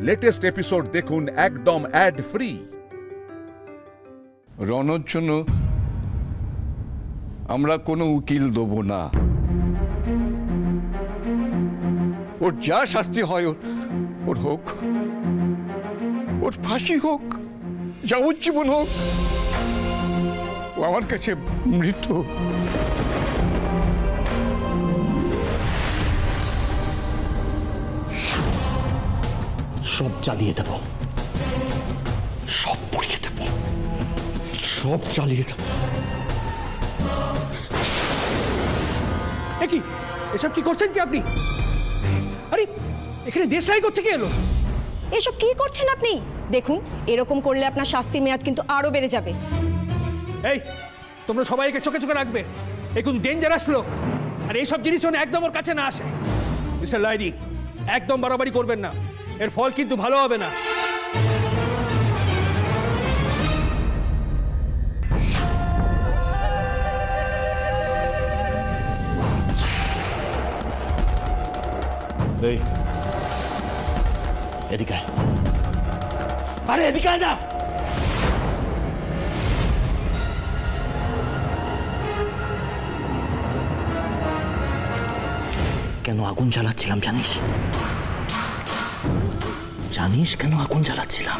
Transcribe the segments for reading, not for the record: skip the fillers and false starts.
Latest episode দেখুন একদম add free. রণর জন্য আমরা কোনো উকিল দেব না। ওর যা শাস্তি হয় ওর হোক, ওর ফাঁসি হোক, যাবজ্জীবন হোক, ও আমার কাছে মৃত। সব জ্বালিয়ে দেব, সব পুড়িয়ে দেব, সব জ্বালিয়ে দেব। কি এসব কি করছেন কি আপনি? আরে এখানে দেশলাই করতে কি এলো? এসব কি করছেন আপনি? দেখুন, এরকম করলে আপনার শাস্তির মেয়াদ কিন্তু আরো বেড়ে যাবে। এই তোমরা সবাইকে চোখে চোখে রাখবে, এই কিন্তু ডেঞ্জারাস লোক, আর এইসব জিনিস যেন একদম ওর কাছে না আসে। মিস্টার লাহিড়ী, একদম বাড়াবাড়ি করবেন না, এর ফল কিন্তু ভালো হবে না। এদিকে আরে এদিকে না, কেন আগুন জ্বালাচ্ছিলাম জানিস? জানিস কেন আগুন জ্বালাচ্ছিলাম?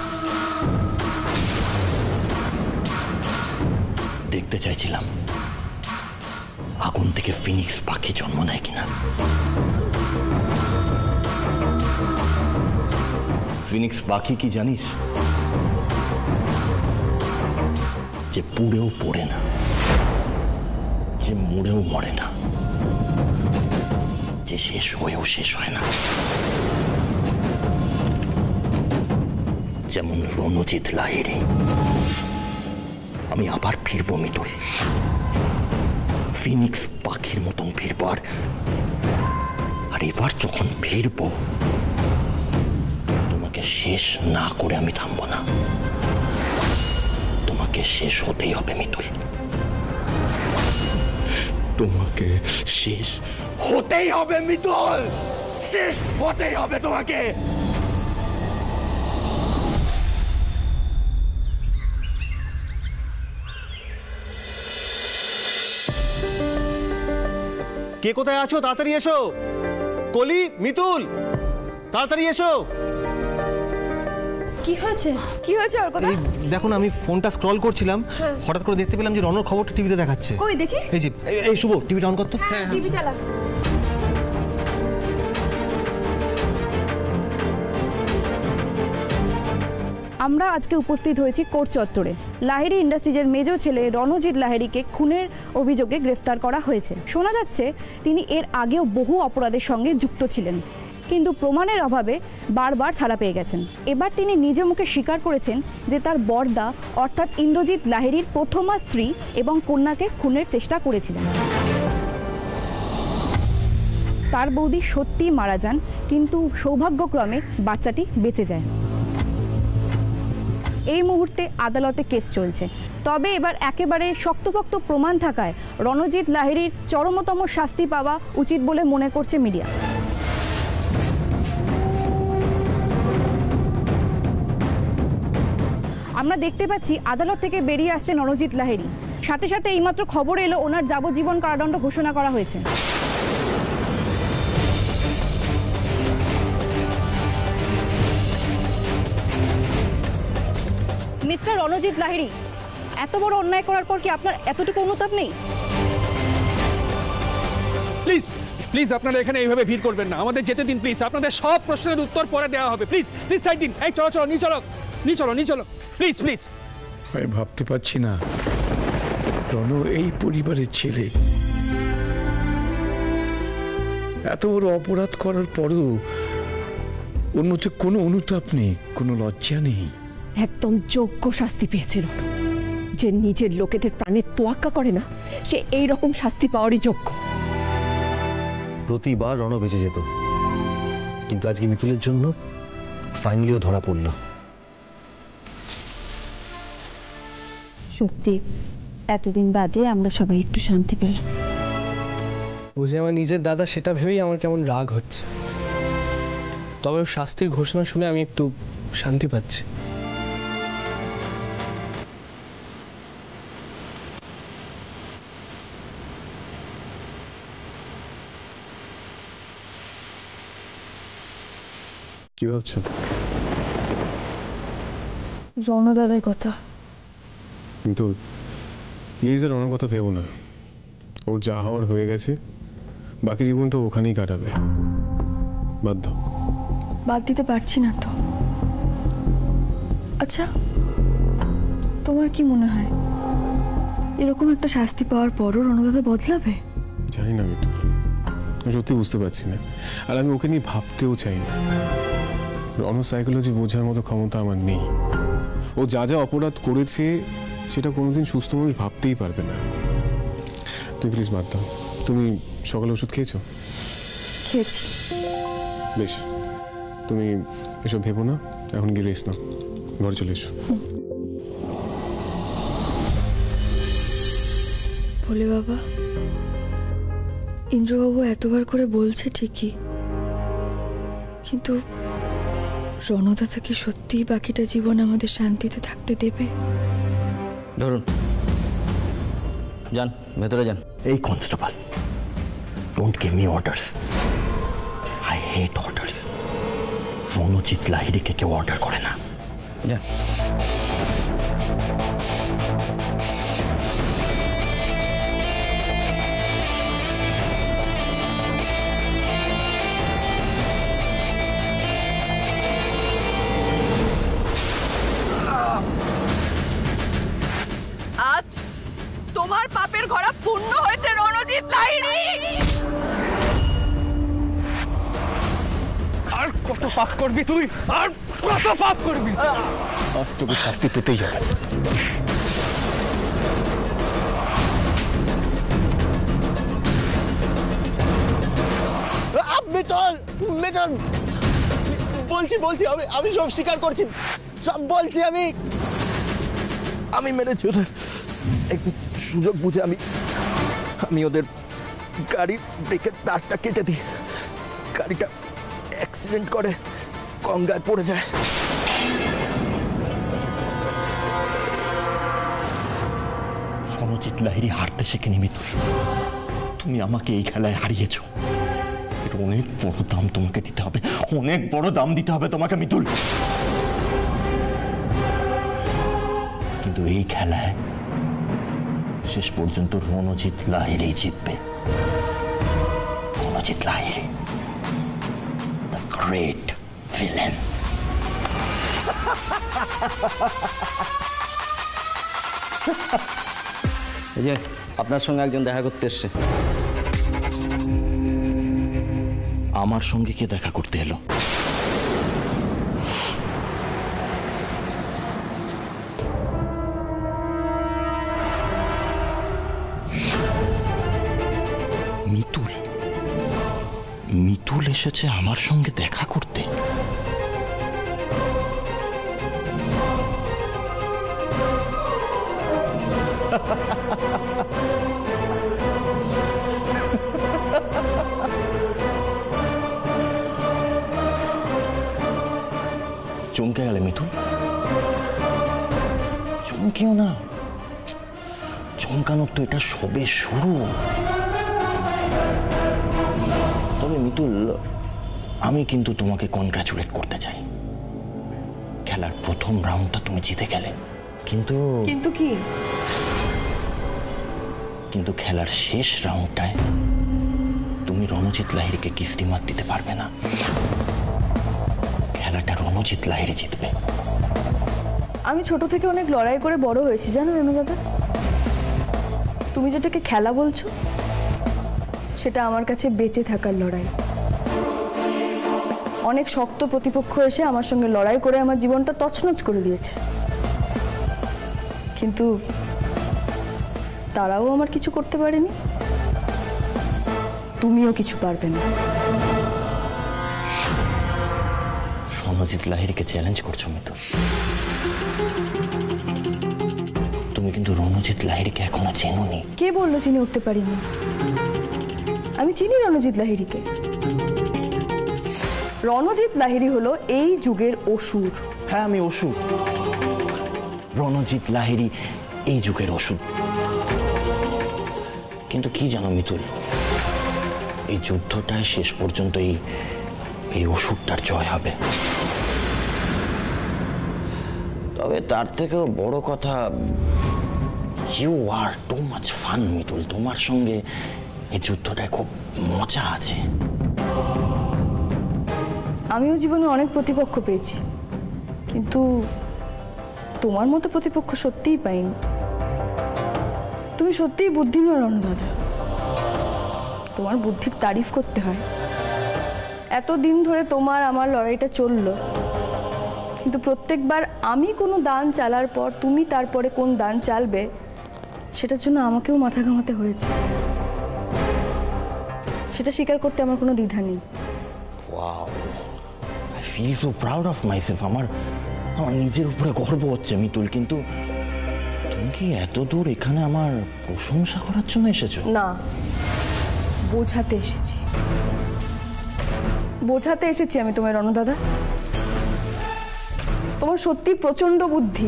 দেখতে চাইছিলাম আগুন থেকে ফিনিক্স পাখি জন্ম নেয় কিনা। ফিনিক্স পাখি কি জানিস? যে পুড়েও পড়ে না, যে মরেও মরে না, যে শেষ হয়েও শেষ হয় না। যেমন রণজিৎ লাহিড়ী। আমি আবার ফিরবো মিতুল, ফিনিক্স পাখির মতন ফিরবো। আর এবার যখন ফিরবো, তোমাকে শেষ না করে আমি থামবো না। তোমাকে শেষ হতেই হবে মিতুল, তোমাকে শেষ হতেই হবে মিতুল, শেষ হতেই হবে তোমাকে। কে কোথায় আছো? তাড়াতাড়ি এসো। কলি, মিতুল, তাড়াতাড়ি এসো। কি হয়েছে? কি হয়েছে ওর কথা? দেখো না, আমি ফোনটা স্ক্রল করছিলাম, হঠাৎ করে দেখতে পেলাম যে রণর খবরটা টিভিতে দেখাচ্ছে। কই দেখি। এই যে, এই শুভ, টিভিটা অন কর তো। হ্যাঁ, টিভি চালা। আমরা আজকে উপস্থিত হয়েছি কোর্ট চত্বরে। লাহিড়ী ইন্ডাস্ট্রিজের মেজো ছেলে রণজিৎ লাহিড়ীকে খুনের অভিযোগে গ্রেফতার করা হয়েছে। শোনা যাচ্ছে তিনি এর আগেও বহু অপরাধের সঙ্গে যুক্ত ছিলেন, কিন্তু প্রমাণের অভাবে বারবার ছাড়া পেয়ে গেছেন। এবার তিনি নিজে মুখে স্বীকার করেছেন যে তার বড়দা অর্থাৎ ইন্দ্রজিৎ লাহিড়ীর প্রথমা স্ত্রী এবং কন্যাকে খুনের চেষ্টা করেছিলেন। তার বৌদি সত্যিই মারা যান, কিন্তু সৌভাগ্যক্রমে বাচ্চাটি বেঁচে যায়। এই মুহূর্তে আদালতে কেস চলছে, তবে এবার একেবারে শক্তপোক্ত প্রমাণ থাকায় রণজিৎ লাহিড়ীর চরমতম শাস্তি পাওয়া উচিত বলে মনে করছে মিডিয়া। আমরা দেখতে পাচ্ছি আদালত থেকে বেরিয়ে আসছে রণজিৎ লাহিড়ী, সাথে সাথে এইমাত্র খবর এলো ওনার যাবজ্জীবন কারাদণ্ড ঘোষণা করা হয়েছে। মিস্টার রণজিৎ লাহিড়ী, এত বড় অন্যায় করার পর কি আপনার এতটুকু অনুতাপ নেই? প্লিজ প্লিজ আপনারা এখানে এইভাবে ভিড় করবেন না, আমাদের যেতে দিন প্লিজ। আপনাদের সব প্রশ্নের উত্তর পরে দেওয়া হবে। প্লিজ প্লিজ সাইড দিন। এই চলো চলো, নিয়ে চলো, নিয়ে চলো, নিয়ে চলো, প্লিজ প্লিজ। আমি ভাবতে পারছি না রণ এই পরিবারের ছেলে, এত বড় অপরাধ করার পরও ওর মধ্যে কোনো অনুতাপ নেই, কোনো লজ্জা নেই। একদম যোগ্য শাস্তি পেয়েছে রণ। যে নিজের লোকেদের প্রাণের তোয়াক্কা করে না, সে এই রকম শাস্তি পাওয়ারই যোগ্য। প্রতিবার রণ বেঁচে যেত, কিন্তু আজকে মিতুলের জন্য ফাইনালিও ধরা পড়ল। সত্যি এতদিন বাদে আমরা সবাই একটু শান্তি পেলাম। বুঝে আমার নিজের দাদা, সেটা ভেবেই আমার কেমন রাগ হচ্ছে। তবে ওর শাস্তির ঘোষণা শুনে আমি একটু শান্তি পাচ্ছি। কি ভাবছো? রণদাদার কথা। কিন্তু প্লিজ আর অনেক কথা ভেবো না। ওর যা হওয়ার হয়ে গেছে, বাকি জীবনটা ওখানেই কাটাবে। বাদ দিতে পারছি না তো। আচ্ছা, তোমার কি মনে হয় এরকম একটা শাস্তি পাওয়ার পরও রণদাদা বদলাবে? জানি না মিতু, আমি সত্যি বুঝতে পারছি না। আর আমি ওকে নিয়ে ভাবতেও চাই না। রণ সাইকোলজি বোঝার মতো ক্ষমতা আমার নেই। ও যা যা অপরাধ করেছে সেটা কোনোদিন সুস্থ মানুষ ভাবতেই পারবে না। তুমি প্লিজ বাদ দাও। তুমি সকালে ওষুধ খেয়েছো? খেয়েছি। বেশ, তুমি এসব ভেবো না, এখন গিয়ে রেস্ট নাও, ঘরে চলে এসো। ভোলে বাবা, ইন্দ্রবাবু এতবার করে বলছে ঠিকই, কিন্তু রণদাদা কি সত্যিই বাকিটা জীবন আমাদের শান্তিতে থাকতে দেবে? ধরুন, যান ভেতরে যান। এই constable, don't give me orders. I hate orders. Ranjit লাহিড়িকে কেউ অর্ডার করে না। যান। আজ তোমার পাপের ঘোড়া পূর্ণ হয়েছে রণজিৎ লাহিড়ি। আর কত পাপ করবি তুই? আর কত পাপ করবি? আজ তোকে শাস্তি পেতেই হবে। মিতল, মিতল, বলছি আমি সব স্বীকার করছি, সব বলছি। আমি মেরেছি ওদের। একটু সুযোগ বুঝে আমি ওদের গাড়ির ব্রেকের তারটা কেটে দিই। গাড়িটা অ্যাক্সিডেন্ট করে গঙ্গায় পড়ে যায়। রণজিৎ লাহিড়ি হারতে শেখেনি মিতুল। তুমি আমাকে এই খেলায় হারিয়েছো। এর অনেক বড় দাম তোমাকে দিতে হবে, অনেক বড় দাম দিতে হবে তোমাকে মিতুল। কিন্তু এই খেলায় শেষ পর্যন্ত রণজিৎ লাহিড়ি জিতবে। Ranjit Lahiri, the great villain. এই যে আপনার সঙ্গে একজন দেখা করতে এসছে। আমার সঙ্গে কে দেখা করতে এলো? মিতুল? মিতুল এসেছে আমার সঙ্গে দেখা করতে? চমকে গেলে মিতুল? চমকেও না, চমকানোর তো এটা সবে শুরু। তবে মিতুল, আমি কিন্তু তোমাকে কনগ্রাচুলেট করতে চাই। খেলার প্রথম রাউন্ডটা তুমি জিতে গেলে, কিন্তু কি? কিন্তু খেলার শেষ রাউন্ডটায় তুমি রণজিৎ লাহিড়িকে কিস্তি মার দিতে পারবে না। খেলাটা রণজিৎ লাহিড়ি জিতবে। আমি ছোট থেকে অনেক লড়াই করে বড় হয়েছি, জানো রণদাদা। তুমি যেটাকে খেলা বলছো, সেটা আমার কাছে বেঁচে থাকার লড়াই। অনেক শক্ত প্রতিপক্ষ এসে আমার সঙ্গে লড়াই করে আমার জীবনটা তছনছ করে দিয়েছে, কিন্তু তারাও আমার কিছু করতে পারেনি। তুমিও কিছু পারবে না। রণজিৎ লাহিড়িকে চ্যালেঞ্জ করছো মিতুল? তুমি কিন্তু রণজিৎ লাহিড়িকে এখনো চেনোনি। কে বললো চিনে উঠতে পারিনি? আমি চিনি রণজিৎ লাহিড়িকে। রণজিৎ লাহিড়ী হলো এই যুগের অসুর। হ্যাঁ, আমি অসুর। রণজিৎ লাহিড়ী এই যুগের অসুর। কিন্তু কি জানো মিতুল, এই যুদ্ধটায় শেষ পর্যন্ত এই অসুরটার জয় হবে। তবে তার থেকেও বড় কথা, you are too much fun Mitul. তোমার সঙ্গে এই যুদ্ধটায় খুব মজা আছে। আমিও জীবনে অনেক প্রতিপক্ষ পেয়েছি, কিন্তু তোমার মতো প্রতিপক্ষ সত্যিই পাইনি। তুমি সত্যিই বুদ্ধিমান রণদাদা, তোমার বুদ্ধির তারিফ করতে হয়। এতদিন ধরে তোমার আমার লড়াইটা চললো, কিন্তু প্রত্যেকবার আমি কোনো দান চালার পর তুমি তারপরে কোন দান চালবে সেটার জন্য আমাকেও মাথা ঘামাতে হয়েছে। সেটা স্বীকার করতে আমার কোনো দ্বিধা নেই। Wow, I feel so proud of myself. আমার নিজের উপরে গর্ব হচ্ছে মিতুল। কিন্তু তুমি কি এত দূর এখানে আমার প্রশংসা করার জন্য এসেছো? না, বোঝাতে এসেছি। বোঝাতে এসেছি আমি তোমার রণদাদা। তোমার সত্যি প্রচন্ড বুদ্ধি,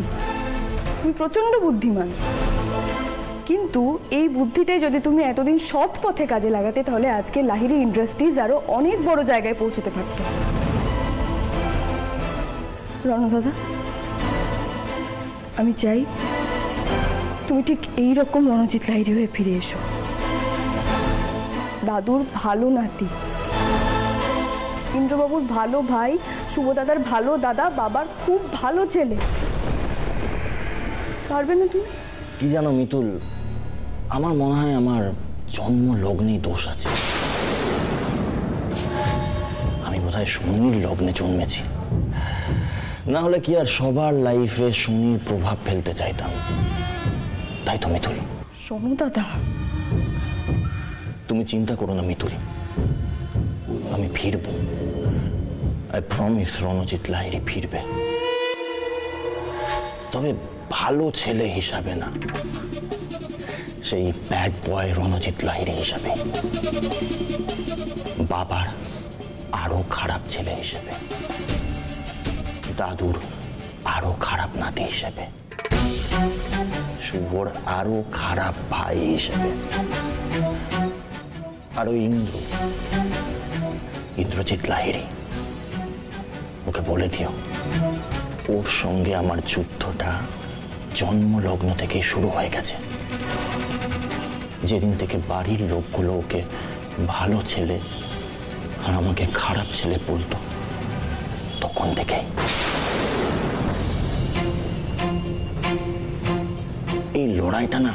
তুমি প্রচন্ড বুদ্ধিমান। কিন্তু এই বুদ্ধিটাই যদি তুমি এতদিন সৎ পথে কাজে লাগাতে, তাহলে আজকে লাহিড়ী ইন্ডাস্ট্রিজ আরো অনেক বড় জায়গায় পৌঁছতে পারত। রণদাদা, আমি চাই তুমি ঠিক এইরকম রণজিৎ লাহিড়ী হয়ে ফিরে এসো। দাদুর ভালো নাতি, ইন্দ্রবাবুর ভালো ভাই, শুভদাদার ভালো দাদা, বাবার খুব ভালো ছেলে। পারবে না তুমি? কি জানো মিতুল, আমার মনে হয় আমার জন্ম লগ্নেই দোষ আছে। আমি বোধহয় শনির লগ্নে জন্মেছি, না হলে কি আর সবার লাইফে শনির প্রভাব ফেলতে চাইতাম। তাই তো মিতুল। শোনো দাদা, তুমি চিন্তা করো না মিতুল, আমি ফিরব। আই প্রমিস রণজিৎ লাহিড়ী ফিরবে, তবে ভালো ছেলে হিসাবে না, সেই ব্যাড বয় রণজিৎ লাহিড়ী হিসাবে, বাবার আরো খারাপ ছেলে হিসেবে, দাদুর আরো খারাপ নাতি হিসেবে, শুভর আরো খারাপ ভাই হিসেবে। আর ওই ইন্দ্রজিৎ লাহিড়ী, ওকে বলে দিও ওর সঙ্গে আমার যুদ্ধটা জন্মলগ্ন থেকে শুরু হয়ে গেছে। যেদিন থেকে বাড়ির লোকগুলো ওকে ভালো ছেলে আর আমাকে খারাপ ছেলে বলতো, তখন থেকে এই লড়াইটা না,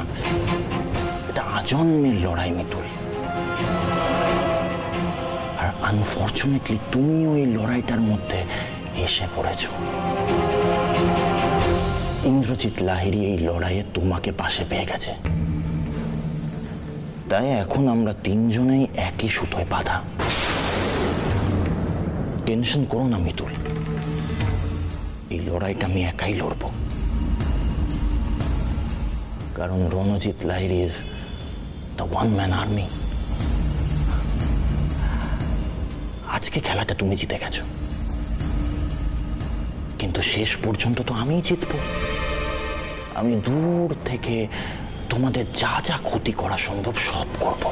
এটা আজন্মের লড়াই মিতুল। আর আনফর্চুনেটলি তুমিও এই লড়াইটার মধ্যে এসে পড়েছ। ইন্দ্রজিৎ লাহিড়ী এই লড়াইয়ে তোমাকে পাশে পেয়ে গেছে, তাই এখন আমরা তিনজনেই একই সুতোয় বাঁধা। টেনশন করো না মিতুল, এই লড়াইটা আমি একাই লড়ব, কারণ Ranjit Lahiri is the one man army. আজকে খেলাটা তুমি জিতে গেছো, কিন্তু শেষ পর্যন্ত তো আমিই জিতব। আমি দূর থেকে তোমাদের যা যা ক্ষতি করা সম্ভব সব করব,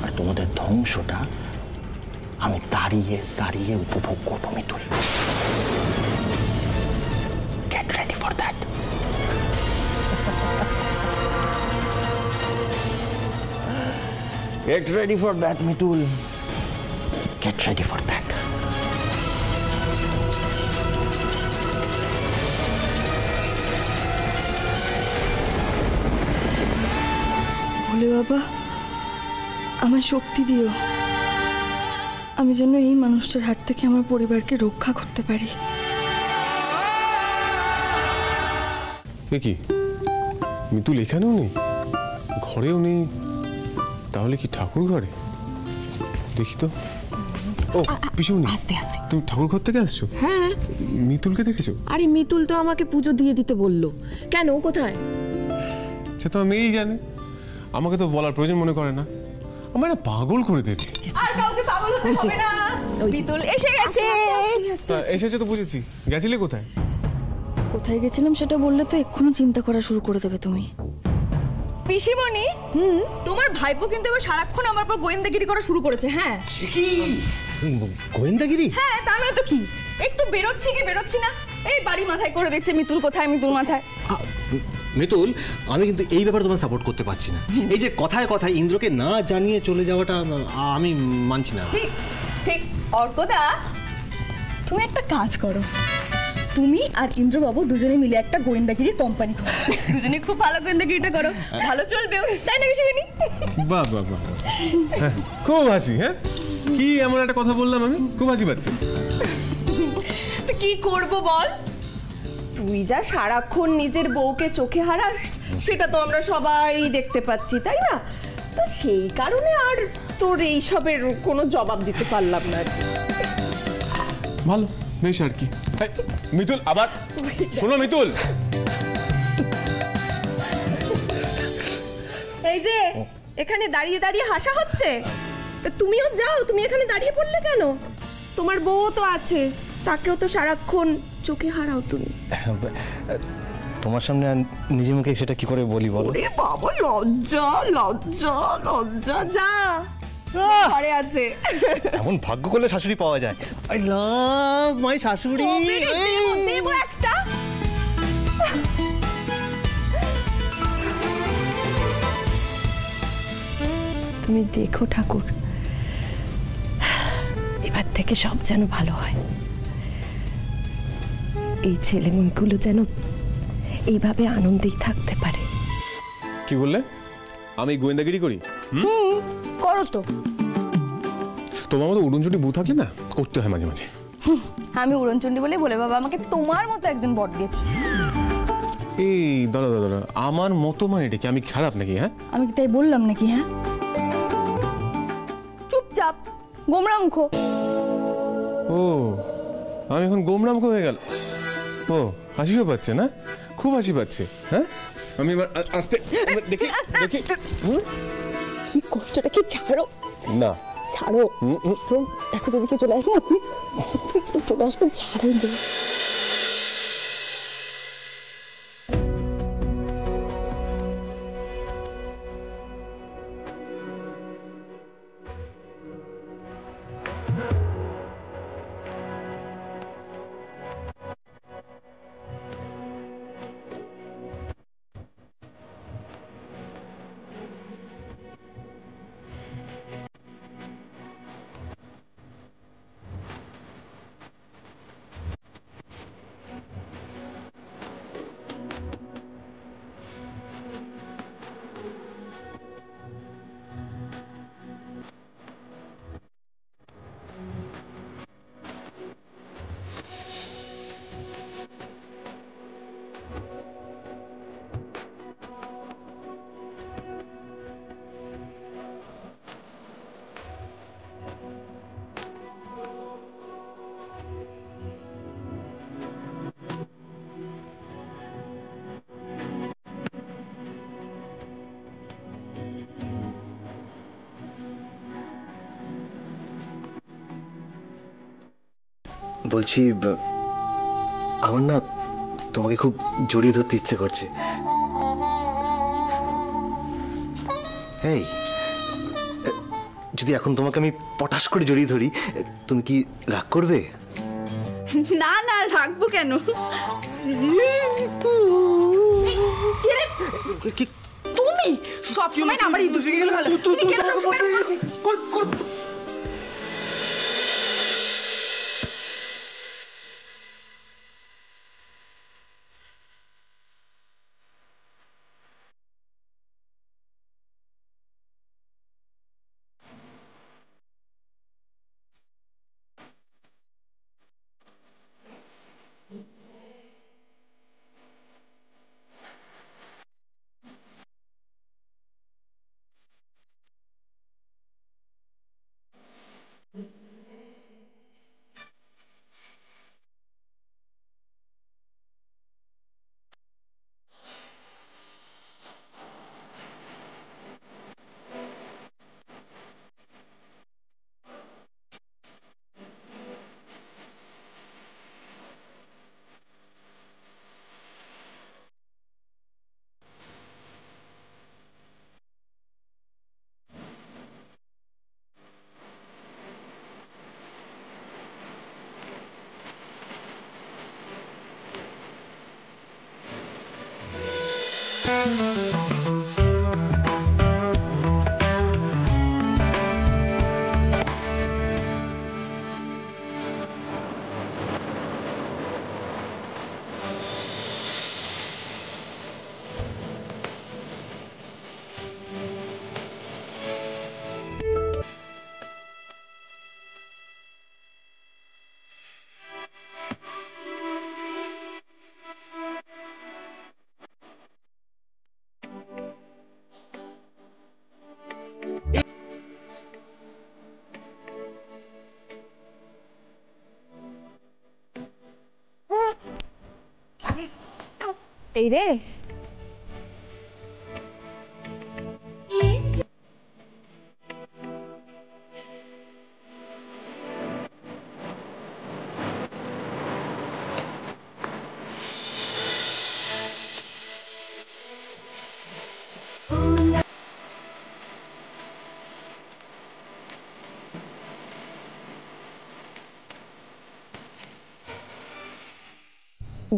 আর তোমাদের ধ্বংসটা আমি দাঁড়িয়ে দাঁড়িয়ে উপভোগ করব Mitul. Get ready for that. Get ready for that, Mitul. Get ready for that. ভোলে বাবা, আমার শক্তি দিও, আমি যেন এই মানুষটার হাত থেকে আমার পরিবারকে রক্ষা করতে পারি। কি মিতুল এখানেও নেই, ঘরেও নেই, তাহলে কি ঠাকুর ঘরে? দেখি তো। ও পিসুমনি, আস্তে আস্তে। তুমি ঠাকুর ঘর থেকে আসছো? হ্যাঁ। মিতুলকে দেখেছো? আরে মিতুল তো আমাকে পুজো দিয়ে দিতে বললো। কেন, কোথায়? সে তো মেয়েই জানে, আমাকে তো বলার প্রয়োজন মনে করে না। আমার পাগল করে দেবে। আর কাউকে পাগল হতে হবে না, বিতুল এসে গেছে। এসেছে তো বুঝেছি, গেছিলে কোথায়? কোথায় গেছিলাম সেটা বললে তো এক্ষুনি চিন্তা করা শুরু করে দেবে তুমি। পিসিমণি, তোমার ভাইপো কিন্তু এবার সারাক্ষণ আমার উপর গোয়েন্দাগিরি করা শুরু করেছে। হ্যাঁ কি গোয়েন্দাগিরি? হ্যাঁ, তা নয় তো কি, একটু বেরোচ্ছি কি বেরোচ্ছি না, এই বাড়ি মাথায় করে দিচ্ছে মিতুল কোথায়, মিতুল মাথায়। মিতুল, আমি কিন্তু এই ব্যাপারে তোমার সাপোর্ট করতে পারছি না। এই যে কথায় কথায় ইন্দ্রকে না জানিয়ে চলে যাওয়াটা আমি মানছি না। ঠিক ঠিক। অর্কদা, তুমি একটা কাজ করো, তুমি আর ইন্দ্রবাবু দুজনে মিলে একটা গোয়েন্দাগিরির কোম্পানি করো। দুজনে খুব ভালো গোয়েন্দাগিরিটা করো, ভালো চলবেও, তাই না বিশুমিনি? বাহ বাহ বাহ, খুব হাসি। হ্যাঁ, কি এমন একটা কথা বললাম আমি, খুব হাসি পাচ্ছে। তো কি করব বল, তুই যা সারাক্ষণ নিজের বউকে চোখে হারাস সেটা তো আমরা সবাই দেখতে পাচ্ছি, তাই না? তো সেই কারণে আর তোর এইসবের কোনো জবাব দিতে পারলাম না। ভালো, বেশ আর কি। মিতুল, আবার শোনো মিতুল, এই যে এখানে দাঁড়িয়ে দাঁড়িয়ে হাসা হচ্ছে, তা তুমিও যাও, তুমি এখানে দাঁড়িয়ে পড়লে কেন? তোমার বউ তো আছে, তাকেও তো সারাক্ষণ চোখে হারাও তুমি। তোমার সামনে নিজে মুখে সেটা কি করে বলি বলো? ওরে বাবা, লজ্জা লজ্জা লজ্জা, যা ঘরে আছে। এমন ভাগ্য করলে শাশুড়ি পাওয়া যায়। আই লাভ মাই শাশুড়ি। দেব একটা। তুমি দেখো ঠাকুর, এবার থেকে সব যেন ভালো হয়। এই ছেলে মেয়েগুলো যেন এইভাবে আনন্দেই থাকতে পারে। কি বললে? আমি গোয়েন্দাগিরি করি? করো তো। তোমার মতো উড়নচুটি বউ থাকলে না, করতে হয় মাঝে মাঝে। আমি উড়নচণ্ডী বলে বলে বাবা আমাকে তোমার মতো একজন বর দিয়েছে। এই দাঁড়া দাঁড়া দাঁড়া, আমার মতো মানে এটা কি আমি খারাপ নাকি? হ্যাঁ, আমি কি তাই বললাম নাকি? হ্যাঁ, চুপচাপ গোমরা মুখ। ও, আমি এখন গোমরা মুখ হয়ে গেল। ও, হাসিও পাচ্ছে না? খুব হাসি পাচ্ছে। হ্যাঁ, আমি এবার আস্তে দেখি দেখি। কি করছো, এটা কি? ছাড়ো না, ছাড়ো। দেখো যদি কেউ চলে আসে, আপনি চলে আসবেন। ছাড়ো। বলছি, আমার না তোমাকে খুব জড়িয়ে ধরতে ইচ্ছে করছে। এই, যদি এখন তোমাকে আমি পটাশ করে জড়িয়ে ধরি, তুমি কি রাগ করবে? না না, রাখবো কেন? তুমি সবসময় না আমার ইঁদুর গেলে ভালো। এই রে,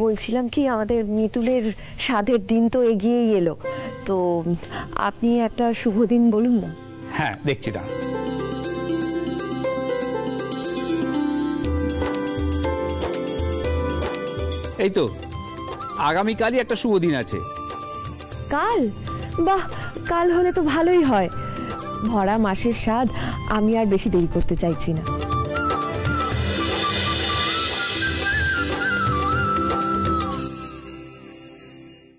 বলছিলাম কি, আমাদের মিতুলের স্বাদের দিন তো এগিয়েই এলো, তো আপনি একটা শুভ দিন বলুন না। হ্যাঁ দেখছি, দাঁড়া। এই তো আগামীকালই একটা শুভ দিন আছে। কাল? বাহ, কাল হলে তো ভালোই হয়। ভরা মাসের স্বাদ, আমি আর বেশি দেরি করতে চাইছি না।